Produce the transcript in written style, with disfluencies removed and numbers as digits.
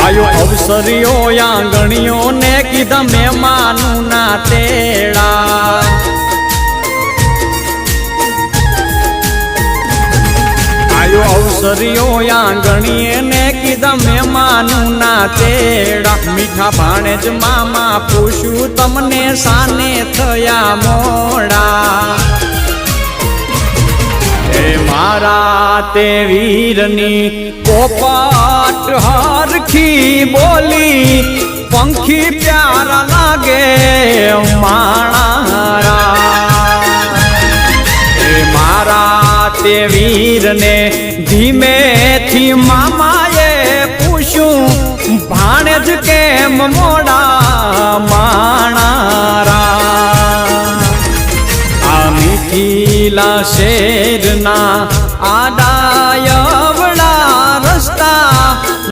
आयो अवसरियो आंगणियों ने कीधा मेहमानू ना तेड़ा आयो अवसरियो आंगणिये ने कीधा मेहमानू ना तेड़ा मीठा भाणेज मामा पूछू तमने साने थया मोड़ा मारा ते वीरनी पोपट हरखी बोली पंखी प्यारा लागे माणारा मारा ते वीर ने धीमे थी मामाए पूछू भाणेज केम मोड़ा माणारा मीठीला शेरना आडाया